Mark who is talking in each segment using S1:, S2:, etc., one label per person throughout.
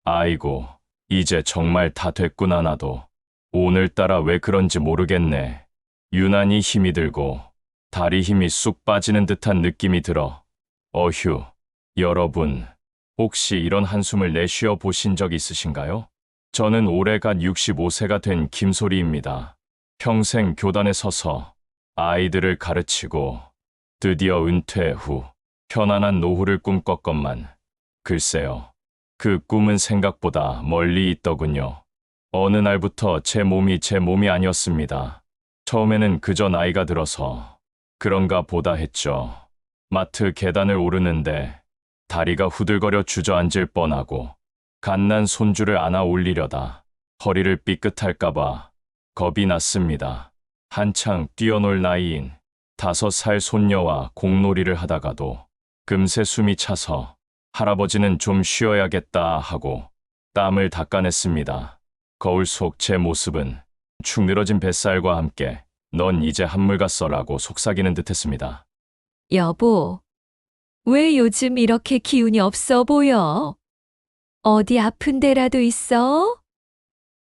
S1: 아이고, 이제 정말 다 됐구나 나도. 오늘따라 왜 그런지 모르겠네. 유난히 힘이 들고 다리 힘이 쑥 빠지는 듯한 느낌이 들어. 어휴, 여러분, 혹시 이런 한숨을 내쉬어 보신 적 있으신가요? 저는 올해가 65세가 된 김소리입니다. 평생 교단에 서서 아이들을 가르치고 드디어 은퇴 후 편안한 노후를 꿈꿨건만 글쎄요. 그 꿈은 생각보다 멀리 있더군요. 어느 날부터 제 몸이 아니었습니다. 처음에는 그저 나이가 들어서 그런가 보다 했죠. 마트 계단을 오르는데 다리가 후들거려 주저앉을 뻔하고 갓난 손주를 안아 올리려다 허리를 삐끗할까봐 겁이 났습니다. 한창 뛰어놀 나이인 5살 손녀와 공놀이를 하다가도 금세 숨이 차서 할아버지는 좀 쉬어야겠다 하고 땀을 닦아냈습니다. 거울 속 제 모습은 축 늘어진 뱃살과 함께 넌 이제 한물 갔어라고 속삭이는 듯했습니다.
S2: 여보, 왜 요즘 이렇게 기운이 없어 보여? 어디 아픈 데라도 있어?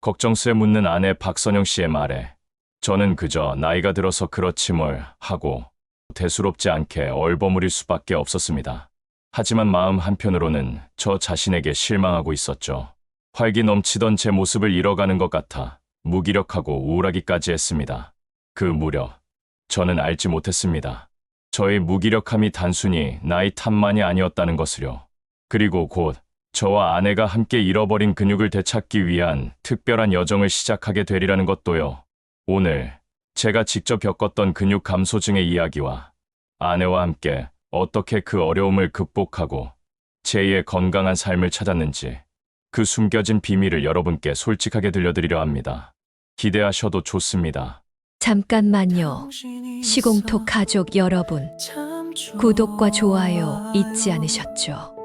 S1: 걱정스레 묻는 아내 박선영 씨의 말에 저는 그저 나이가 들어서 그렇지 뭘 하고 대수롭지 않게 얼버무릴 수밖에 없었습니다. 하지만 마음 한편으로는 저 자신에게 실망하고 있었죠. 활기 넘치던 제 모습을 잃어가는 것 같아 무기력하고 우울하기까지 했습니다. 그 무렵 저는 알지 못했습니다. 저의 무기력함이 단순히 나이 탓만이 아니었다는 것을요. 그리고 곧 저와 아내가 함께 잃어버린 근육을 되찾기 위한 특별한 여정을 시작하게 되리라는 것도요. 오늘 제가 직접 겪었던 근육 감소증의 이야기와 아내와 함께 어떻게 그 어려움을 극복하고 제2의 건강한 삶을 찾았는지 그 숨겨진 비밀을 여러분께 솔직하게 들려드리려 합니다. 기대하셔도 좋습니다.
S2: 잠깐만요. 시공톡 가족 여러분, 구독과 좋아요 잊지 않으셨죠?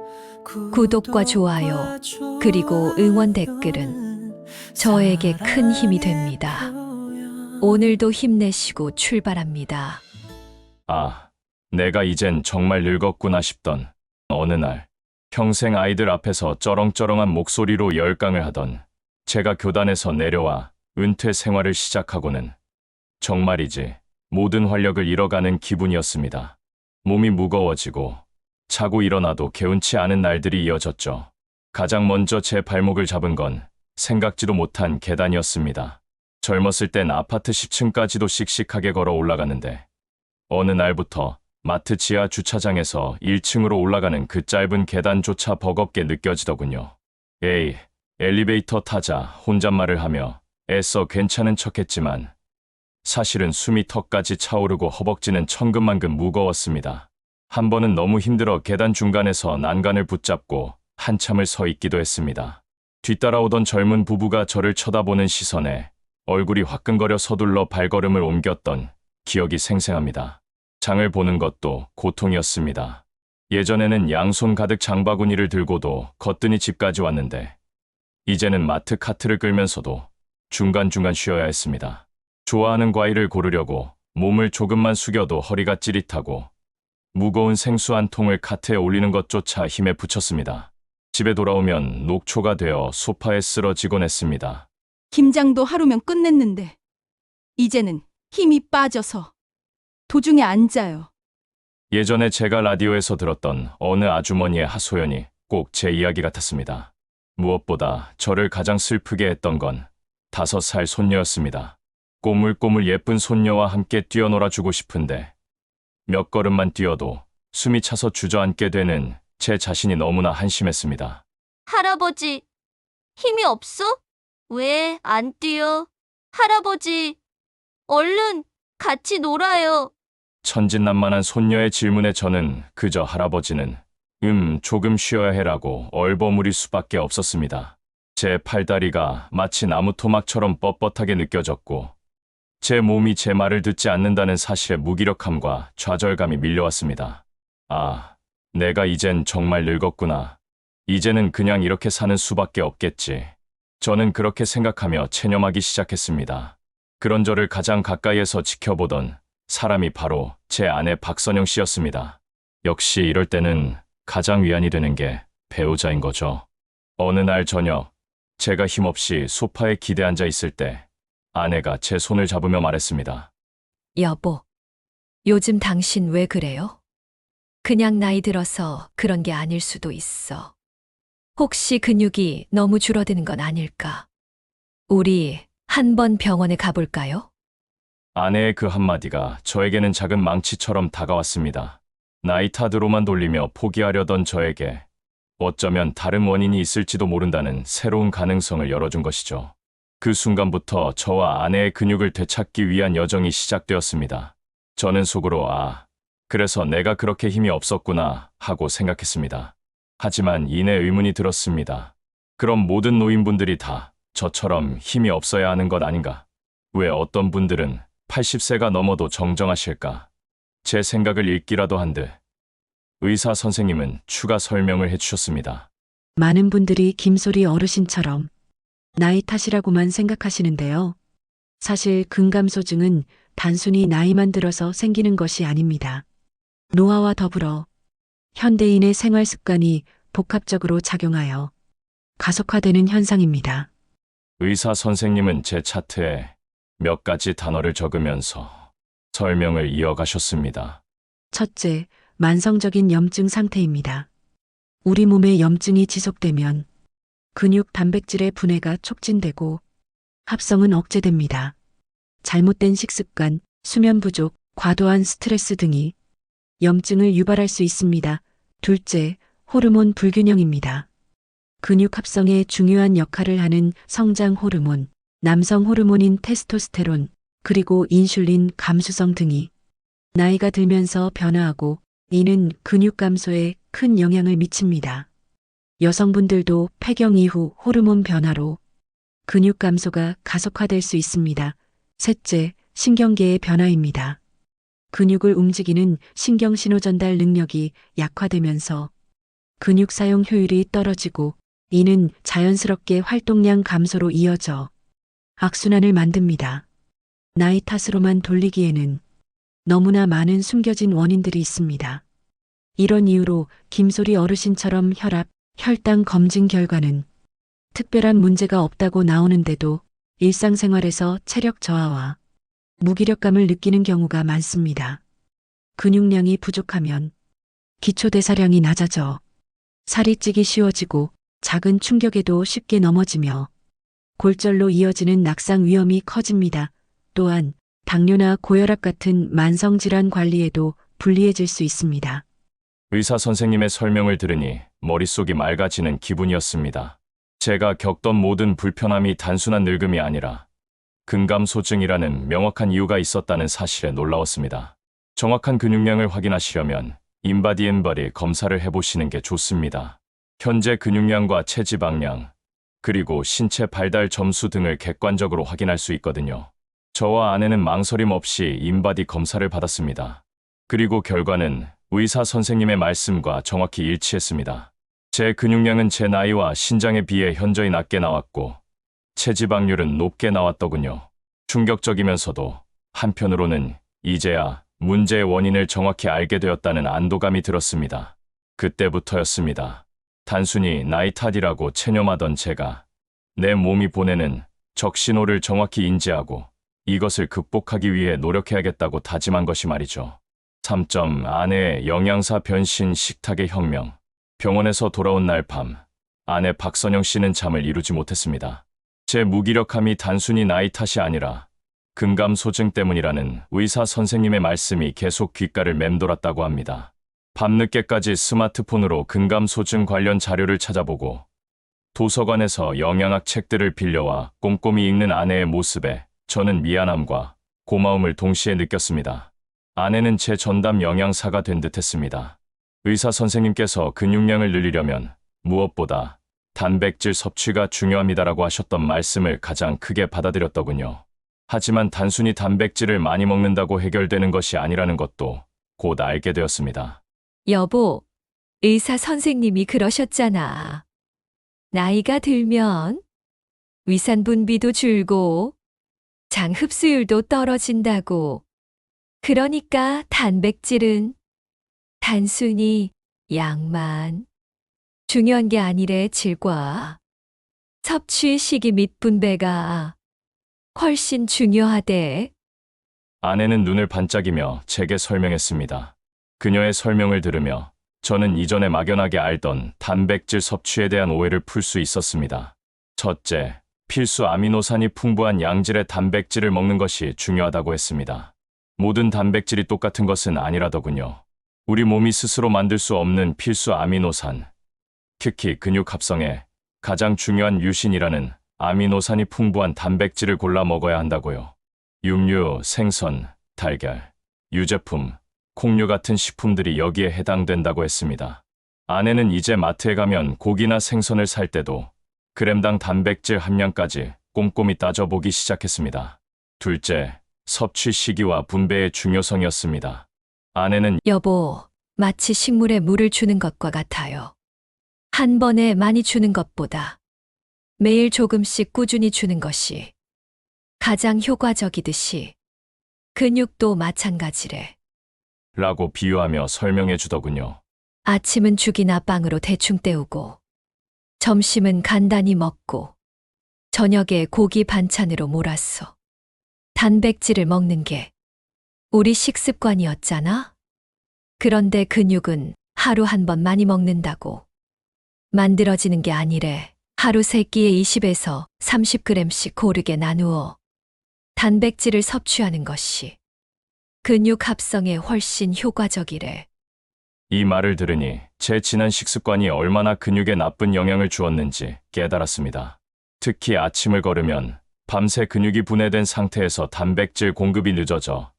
S2: 구독과 좋아요, 그리고 응원 댓글은 저에게 큰 힘이 됩니다. 오늘도 힘내시고 출발합니다.
S1: 아, 내가 이젠 정말 늙었구나 싶던 어느 날 평생 아이들 앞에서 쩌렁쩌렁한 목소리로 열강을 하던 제가 교단에서 내려와 은퇴 생활을 시작하고는 정말이지 모든 활력을 잃어가는 기분이었습니다. 몸이 무거워지고 자고 일어나도 개운치 않은 날들이 이어졌죠. 가장 먼저 제 발목을 잡은 건 생각지도 못한 계단이었습니다. 젊었을 땐 아파트 10층까지도 씩씩하게 걸어 올라갔는데 어느 날부터 마트 지하 주차장에서 1층으로 올라가는 그 짧은 계단조차 버겁게 느껴지더군요. 에이, 엘리베이터 타자 혼잣말을 하며 애써 괜찮은 척했지만 사실은 숨이 턱까지 차오르고 허벅지는 천근만근 무거웠습니다. 한 번은 너무 힘들어 계단 중간에서 난간을 붙잡고 한참을 서 있기도 했습니다. 뒤따라오던 젊은 부부가 저를 쳐다보는 시선에 얼굴이 화끈거려 서둘러 발걸음을 옮겼던 기억이 생생합니다. 장을 보는 것도 고통이었습니다. 예전에는 양손 가득 장바구니를 들고도 거뜬히 집까지 왔는데 이제는 마트 카트를 끌면서도 중간중간 쉬어야 했습니다. 좋아하는 과일을 고르려고 몸을 조금만 숙여도 허리가 찌릿하고 무거운 생수 한 통을 카트에 올리는 것조차 힘에 부쳤습니다. 집에 돌아오면 녹초가 되어 소파에 쓰러지곤 했습니다.
S3: 김장도 하루면 끝냈는데 이제는 힘이 빠져서 도중에 앉아요.
S1: 예전에 제가 라디오에서 들었던 어느 아주머니의 하소연이 꼭 제 이야기 같았습니다. 무엇보다 저를 가장 슬프게 했던 건 5살 손녀였습니다. 꼬물꼬물 예쁜 손녀와 함께 뛰어놀아주고 싶은데 몇 걸음만 뛰어도 숨이 차서 주저앉게 되는 제 자신이 너무나 한심했습니다.
S4: 할아버지, 힘이 없어? 왜 안 뛰어? 할아버지, 얼른 같이 놀아요.
S1: 천진난만한 손녀의 질문에 저는 그저 할아버지는 조금 쉬어야 해라고 얼버무릴 수밖에 없었습니다. 제 팔다리가 마치 나무 토막처럼 뻣뻣하게 느껴졌고 제 몸이 제 말을 듣지 않는다는 사실에 무기력함과 좌절감이 밀려왔습니다. 아, 내가 이젠 정말 늙었구나. 이제는 그냥 이렇게 사는 수밖에 없겠지. 저는 그렇게 생각하며 체념하기 시작했습니다. 그런 저를 가장 가까이에서 지켜보던 사람이 바로 제 아내 박선영 씨였습니다. 역시 이럴 때는 가장 위안이 되는 게 배우자인 거죠. 어느 날 저녁, 제가 힘없이 소파에 기대 앉아 있을 때 아내가 제 손을 잡으며 말했습니다.
S2: 여보, 요즘 당신 왜 그래요? 그냥 나이 들어서 그런 게 아닐 수도 있어. 혹시 근육이 너무 줄어드는 건 아닐까? 우리 한번 병원에 가볼까요?
S1: 아내의 그 한마디가 저에게는 작은 망치처럼 다가왔습니다. 나이 탓으로만 돌리며 포기하려던 저에게 어쩌면 다른 원인이 있을지도 모른다는 새로운 가능성을 열어준 것이죠. 그 순간부터 저와 아내의 근육을 되찾기 위한 여정이 시작되었습니다. 저는 속으로 그래서 내가 그렇게 힘이 없었구나 하고 생각했습니다. 하지만 이내 의문이 들었습니다. 그럼 모든 노인분들이 다 저처럼 힘이 없어야 하는 것 아닌가? 왜 어떤 분들은 80세가 넘어도 정정하실까? 제 생각을 읽기라도 한 듯 의사 선생님은 추가 설명을 해주셨습니다.
S5: 많은 분들이 김소리 어르신처럼 나이 탓이라고만 생각하시는데요. 사실 근감소증은 단순히 나이만 들어서 생기는 것이 아닙니다. 노화와 더불어 현대인의 생활 습관이 복합적으로 작용하여 가속화되는 현상입니다.
S1: 의사 선생님은 제 차트에 몇 가지 단어를 적으면서 설명을 이어가셨습니다.
S5: 첫째, 만성적인 염증 상태입니다. 우리 몸에 염증이 지속되면 근육 단백질의 분해가 촉진되고 합성은 억제됩니다. 잘못된 식습관, 수면 부족, 과도한 스트레스 등이 염증을 유발할 수 있습니다. 둘째, 호르몬 불균형입니다. 근육 합성에 중요한 역할을 하는 성장 호르몬, 남성 호르몬인 테스토스테론, 그리고 인슐린 감수성 등이 나이가 들면서 변화하고 이는 근육 감소에 큰 영향을 미칩니다. 여성분들도 폐경 이후 호르몬 변화로 근육 감소가 가속화될 수 있습니다. 셋째, 신경계의 변화입니다. 근육을 움직이는 신경 신호 전달 능력이 약화되면서 근육 사용 효율이 떨어지고 이는 자연스럽게 활동량 감소로 이어져 악순환을 만듭니다. 나이 탓으로만 돌리기에는 너무나 많은 숨겨진 원인들이 있습니다. 이런 이유로 김소리 어르신처럼 혈압, 혈당 검진 결과는 특별한 문제가 없다고 나오는데도 일상생활에서 체력 저하와 무기력감을 느끼는 경우가 많습니다. 근육량이 부족하면 기초대사량이 낮아져 살이 찌기 쉬워지고 작은 충격에도 쉽게 넘어지며 골절로 이어지는 낙상 위험이 커집니다. 또한 당뇨나 고혈압 같은 만성질환 관리에도 불리해질 수 있습니다.
S1: 의사 선생님의 설명을 들으니 머릿속이 맑아지는 기분이었습니다. 제가 겪던 모든 불편함이 단순한 늙음이 아니라 근감소증이라는 명확한 이유가 있었다는 사실에 놀라웠습니다. 정확한 근육량을 확인하시려면 인바디 앤바디 검사를 해보시는 게 좋습니다. 현재 근육량과 체지방량, 그리고 신체 발달 점수 등을 객관적으로 확인할 수 있거든요. 저와 아내는 망설임 없이 인바디 검사를 받았습니다. 그리고 결과는 의사 선생님의 말씀과 정확히 일치했습니다. 제 근육량은 제 나이와 신장에 비해 현저히 낮게 나왔고 체지방률은 높게 나왔더군요. 충격적이면서도 한편으로는 이제야 문제의 원인을 정확히 알게 되었다는 안도감이 들었습니다. 그때부터였습니다. 단순히 나이 탓이라고 체념하던 제가 내 몸이 보내는 적신호를 정확히 인지하고 이것을 극복하기 위해 노력해야겠다고 다짐한 것이 말이죠. 3점 아내의 영양사 변신 식탁의 혁명. 병원에서 돌아온 날 밤, 아내 박선영 씨는 잠을 이루지 못했습니다. 제 무기력함이 단순히 나이 탓이 아니라 근감소증 때문이라는 의사 선생님의 말씀이 계속 귓가를 맴돌았다고 합니다. 밤늦게까지 스마트폰으로 근감소증 관련 자료를 찾아보고 도서관에서 영양학 책들을 빌려와 꼼꼼히 읽는 아내의 모습에 저는 미안함과 고마움을 동시에 느꼈습니다. 아내는 제 전담 영양사가 된 듯했습니다. 의사 선생님께서 근육량을 늘리려면 무엇보다 단백질 섭취가 중요합니다라고 하셨던 말씀을 가장 크게 받아들였더군요. 하지만 단순히 단백질을 많이 먹는다고 해결되는 것이 아니라는 것도 곧 알게 되었습니다.
S2: 여보, 의사 선생님이 그러셨잖아. 나이가 들면 위산 분비도 줄고 장 흡수율도 떨어진다고. 그러니까 단백질은 단순히 양만 중요한 게 아니래, 질과. 섭취 시기 및 분배가 훨씬 중요하대.
S1: 아내는 눈을 반짝이며 제게 설명했습니다. 그녀의 설명을 들으며 저는 이전에 막연하게 알던 단백질 섭취에 대한 오해를 풀 수 있었습니다. 첫째, 필수 아미노산이 풍부한 양질의 단백질을 먹는 것이 중요하다고 했습니다. 모든 단백질이 똑같은 것은 아니라더군요. 우리 몸이 스스로 만들 수 없는 필수 아미노산, 특히 근육 합성에 가장 중요한 유신이라는 아미노산이 풍부한 단백질을 골라 먹어야 한다고요. 육류, 생선, 달걀, 유제품, 콩류 같은 식품들이 여기에 해당된다고 했습니다. 아내는 이제 마트에 가면 고기나 생선을 살 때도 그램당 단백질 함량까지 꼼꼼히 따져보기 시작했습니다. 둘째, 섭취 시기와 분배의 중요성이었습니다. 아내는
S2: 여보, 마치 식물에 물을 주는 것과 같아요. 한 번에 많이 주는 것보다 매일 조금씩 꾸준히 주는 것이 가장 효과적이듯이 근육도 마찬가지래.
S1: 라고 비유하며 설명해 주더군요.
S2: 아침은 죽이나 빵으로 대충 때우고, 점심은 간단히 먹고, 저녁에 고기 반찬으로 몰았어. 단백질을 먹는 게 우리 식습관이었잖아? 그런데 근육은 하루 한 번 많이 먹는다고 만들어지는 게 아니래. 하루 3끼에 20에서 30g씩 고르게 나누어 단백질을 섭취하는 것이 근육 합성에 훨씬 효과적이래.
S1: 이 말을 들으니 제 지난 식습관이 얼마나 근육에 나쁜 영향을 주었는지 깨달았습니다. 특히 아침을 걸으면 밤새 근육이 분해된 상태에서 단백질 공급이 늦어져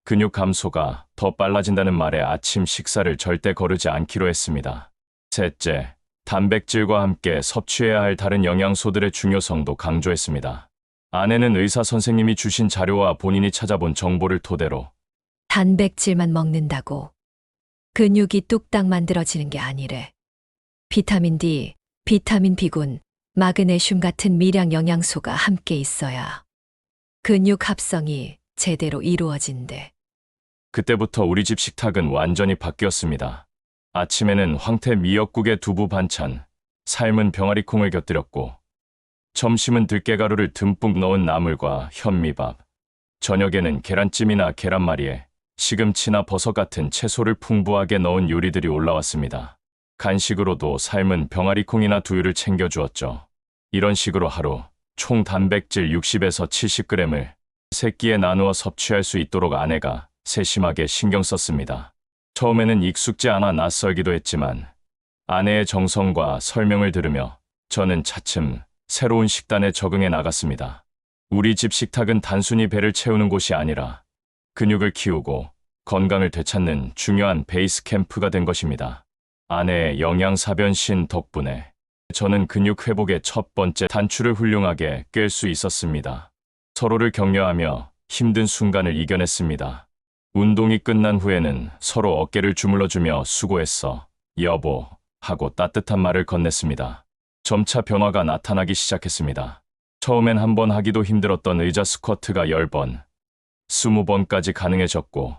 S1: 근육 감소가 더 빨라진다는 말에 아침 식사를 절대 거르지 않기로 했습니다. 셋째, 단백질과 함께 섭취해야 할 다른 영양소들의 중요성도 강조했습니다. 아내는 의사 선생님이 주신 자료와 본인이 찾아본 정보를 토대로
S2: 단백질만 먹는다고 근육이 뚝딱 만들어지는 게 아니래. 비타민 D, 비타민 B군, 마그네슘 같은 미량 영양소가 함께 있어야 근육 합성이 제대로 이루어진대.
S1: 그때부터 우리 집 식탁은 완전히 바뀌었습니다. 아침에는 황태 미역국에 두부 반찬, 삶은 병아리콩을 곁들였고 점심은 들깨가루를 듬뿍 넣은 나물과 현미밥, 저녁에는 계란찜이나 계란말이에 시금치나 버섯 같은 채소를 풍부하게 넣은 요리들이 올라왔습니다. 간식으로도 삶은 병아리콩이나 두유를 챙겨주었죠. 이런 식으로 하루 총 단백질 60에서 70g을 3끼에 나누어 섭취할 수 있도록 아내가 세심하게 신경 썼습니다. 처음에는 익숙지 않아 낯설기도 했지만 아내의 정성과 설명을 들으며 저는 차츰 새로운 식단에 적응해 나갔습니다. 우리 집 식탁은 단순히 배를 채우는 곳이 아니라 근육을 키우고 건강을 되찾는 중요한 베이스 캠프가 된 것입니다. 아내의 영양사변신 덕분에 저는 근육 회복의 첫 번째 단추를 훌륭하게 꿰 수 있었습니다. 서로를 격려하며 힘든 순간을 이겨냈습니다. 운동이 끝난 후에는 서로 어깨를 주물러주며 수고했어, 여보, 하고 따뜻한 말을 건넸습니다. 점차 변화가 나타나기 시작했습니다. 처음엔 한 번 하기도 힘들었던 의자 스쿼트가 10번, 20번까지 가능해졌고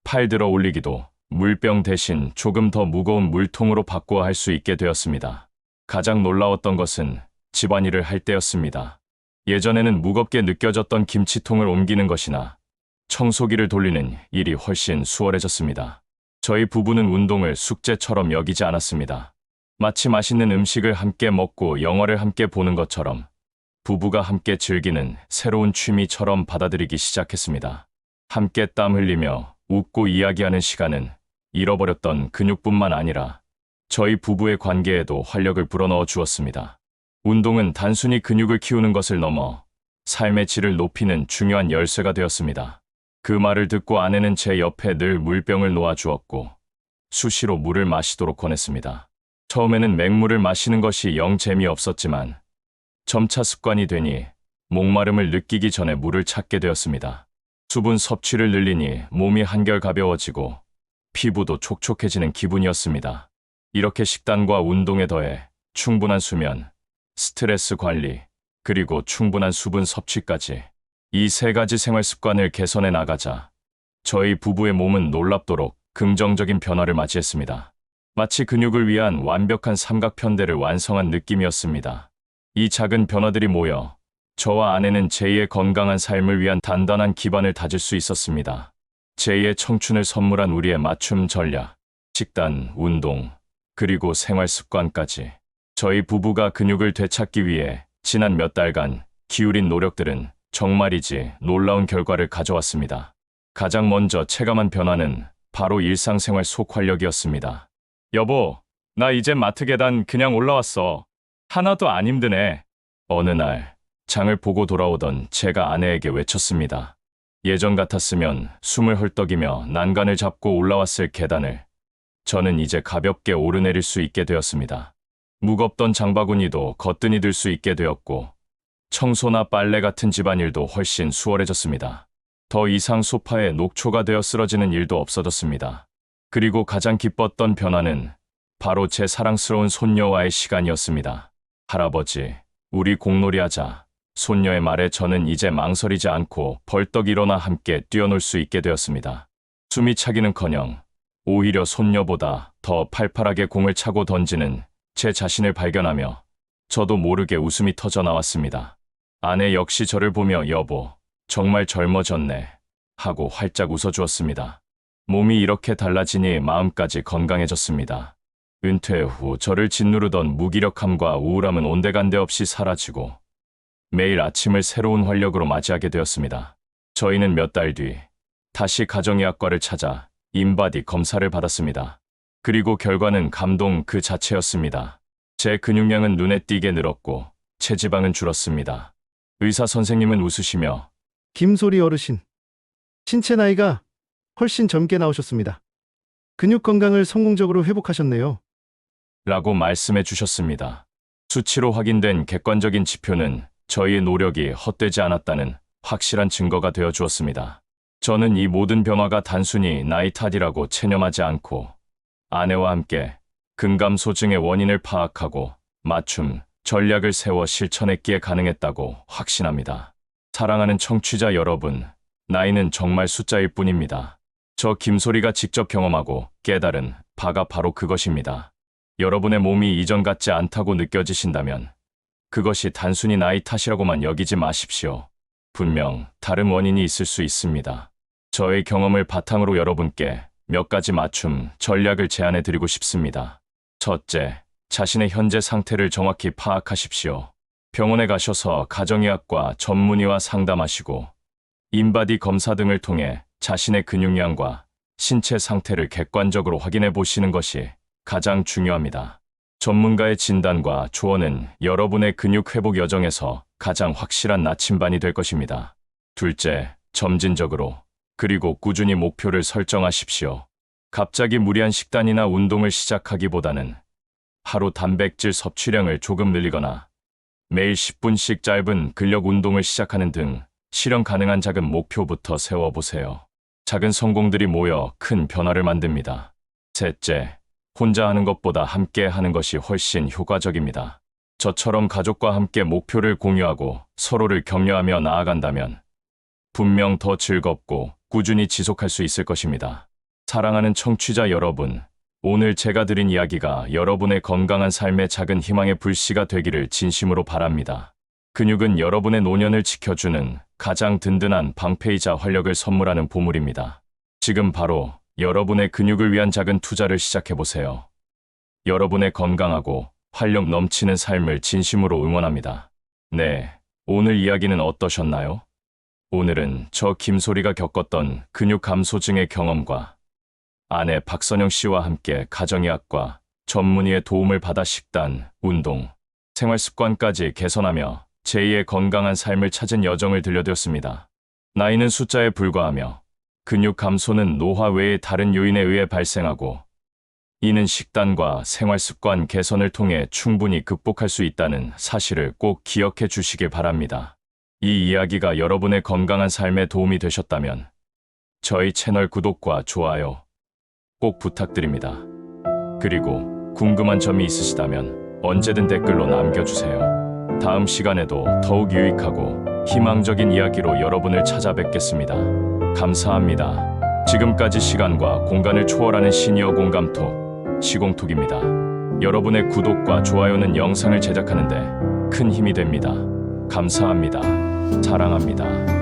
S1: 팔 들어 올리기도 물병 대신 조금 더 무거운 물통으로 바꾸어 할 수 있게 되었습니다. 가장 놀라웠던 것은 집안일을 할 때였습니다. 예전에는 무겁게 느껴졌던 김치통을 옮기는 것이나 청소기를 돌리는 일이 훨씬 수월해졌습니다. 저희 부부는 운동을 숙제처럼 여기지 않았습니다. 마치 맛있는 음식을 함께 먹고 영화를 함께 보는 것처럼 부부가 함께 즐기는 새로운 취미처럼 받아들이기 시작했습니다. 함께 땀 흘리며 웃고 이야기하는 시간은 잃어버렸던 근육뿐만 아니라 저희 부부의 관계에도 활력을 불어넣어 주었습니다. 운동은 단순히 근육을 키우는 것을 넘어 삶의 질을 높이는 중요한 열쇠가 되었습니다. 그 말을 듣고 아내는 제 옆에 늘 물병을 놓아 주었고 수시로 물을 마시도록 권했습니다. 처음에는 맹물을 마시는 것이 영 재미없었지만 점차 습관이 되니 목마름을 느끼기 전에 물을 찾게 되었습니다. 수분 섭취를 늘리니 몸이 한결 가벼워지고 피부도 촉촉해지는 기분이었습니다. 이렇게 식단과 운동에 더해 충분한 수면, 스트레스 관리, 그리고 충분한 수분 섭취까지 이 3가지 생활 습관을 개선해 나가자 저희 부부의 몸은 놀랍도록 긍정적인 변화를 맞이했습니다. 마치 근육을 위한 완벽한 삼각편대를 완성한 느낌이었습니다. 이 작은 변화들이 모여 저와 아내는 제2의 건강한 삶을 위한 단단한 기반을 다질 수 있었습니다. 제2의 청춘을 선물한 우리의 맞춤 전략, 식단, 운동, 그리고 생활 습관까지. 저희 부부가 근육을 되찾기 위해 지난 몇 달간 기울인 노력들은 정말이지 놀라운 결과를 가져왔습니다. 가장 먼저 체감한 변화는 바로 일상생활 속 활력이었습니다. 여보, 나 이제 마트 계단 그냥 올라왔어. 하나도 안 힘드네. 어느 날 장을 보고 돌아오던 제가 아내에게 외쳤습니다. 예전 같았으면 숨을 헐떡이며 난간을 잡고 올라왔을 계단을 저는 이제 가볍게 오르내릴 수 있게 되었습니다. 무겁던 장바구니도 거뜬히 들 수 있게 되었고 청소나 빨래 같은 집안일도 훨씬 수월해졌습니다. 더 이상 소파에 녹초가 되어 쓰러지는 일도 없어졌습니다. 그리고 가장 기뻤던 변화는 바로 제 사랑스러운 손녀와의 시간이었습니다. 할아버지, 우리 공놀이하자. 손녀의 말에 저는 이제 망설이지 않고 벌떡 일어나 함께 뛰어놀 수 있게 되었습니다. 숨이 차기는커녕 오히려 손녀보다 더 팔팔하게 공을 차고 던지는 제 자신을 발견하며 저도 모르게 웃음이 터져 나왔습니다. 아내 역시 저를 보며 여보, 정말 젊어졌네 하고 활짝 웃어주었습니다. 몸이 이렇게 달라지니 마음까지 건강해졌습니다. 은퇴 후 저를 짓누르던 무기력함과 우울함은 온데간데 없이 사라지고 매일 아침을 새로운 활력으로 맞이하게 되었습니다. 저희는 몇 달 뒤 다시 가정의학과를 찾아 인바디 검사를 받았습니다. 그리고 결과는 감동 그 자체였습니다. 제 근육량은 눈에 띄게 늘었고 체지방은 줄었습니다. 의사 선생님은 웃으시며
S6: 김소리 어르신, 신체 나이가 훨씬 젊게 나오셨습니다. 근육 건강을 성공적으로 회복하셨네요.
S1: 라고 말씀해 주셨습니다. 수치로 확인된 객관적인 지표는 저희의 노력이 헛되지 않았다는 확실한 증거가 되어 주었습니다. 저는 이 모든 변화가 단순히 나이 탓이라고 체념하지 않고 아내와 함께 근감소증의 원인을 파악하고 맞춤 전략을 세워 실천했기에 가능했다고 확신합니다. 사랑하는 청취자 여러분, 나이는 정말 숫자일 뿐입니다. 저 김소리가 직접 경험하고 깨달은 바가 바로 그것입니다. 여러분의 몸이 이전 같지 않다고 느껴지신다면 그것이 단순히 나이 탓이라고만 여기지 마십시오. 분명 다른 원인이 있을 수 있습니다. 저의 경험을 바탕으로 여러분께 몇 가지 맞춤 전략을 제안해 드리고 싶습니다. 첫째, 자신의 현재 상태를 정확히 파악하십시오. 병원에 가셔서 가정의학과 전문의와 상담하시고 인바디 검사 등을 통해 자신의 근육량과 신체 상태를 객관적으로 확인해 보시는 것이 가장 중요합니다. 전문가의 진단과 조언은 여러분의 근육 회복 여정에서 가장 확실한 나침반이 될 것입니다. 둘째, 점진적으로 그리고 꾸준히 목표를 설정하십시오. 갑자기 무리한 식단이나 운동을 시작하기보다는 하루 단백질 섭취량을 조금 늘리거나 매일 10분씩 짧은 근력 운동을 시작하는 등 실현 가능한 작은 목표부터 세워보세요. 작은 성공들이 모여 큰 변화를 만듭니다. 셋째, 혼자 하는 것보다 함께 하는 것이 훨씬 효과적입니다. 저처럼 가족과 함께 목표를 공유하고 서로를 격려하며 나아간다면 분명 더 즐겁고 꾸준히 지속할 수 있을 것입니다. 사랑하는 청취자 여러분, 오늘 제가 드린 이야기가 여러분의 건강한 삶의 작은 희망의 불씨가 되기를 진심으로 바랍니다. 근육은 여러분의 노년을 지켜주는 가장 든든한 방패이자 활력을 선물하는 보물입니다. 지금 바로 여러분의 근육을 위한 작은 투자를 시작해보세요. 여러분의 건강하고 활력 넘치는 삶을 진심으로 응원합니다. 네, 오늘 이야기는 어떠셨나요? 오늘은 저 김소리가 겪었던 근육 감소증의 경험과 아내 박선영 씨와 함께 가정의학과 전문의의 도움을 받아 식단, 운동, 생활 습관까지 개선하며 제2의 건강한 삶을 찾은 여정을 들려드렸습니다. 나이는 숫자에 불과하며 근육 감소는 노화 외의 다른 요인에 의해 발생하고 이는 식단과 생활 습관 개선을 통해 충분히 극복할 수 있다는 사실을 꼭 기억해 주시길 바랍니다. 이 이야기가 여러분의 건강한 삶에 도움이 되셨다면 저희 채널 구독과 좋아요 꼭 부탁드립니다. 그리고 궁금한 점이 있으시다면 언제든 댓글로 남겨주세요. 다음 시간에도 더욱 유익하고 희망적인 이야기로 여러분을 찾아뵙겠습니다. 감사합니다. 지금까지 시간과 공간을 초월하는 시니어 공감톡, 시공톡입니다. 여러분의 구독과 좋아요는 영상을 제작하는데 큰 힘이 됩니다. 감사합니다. 사랑합니다.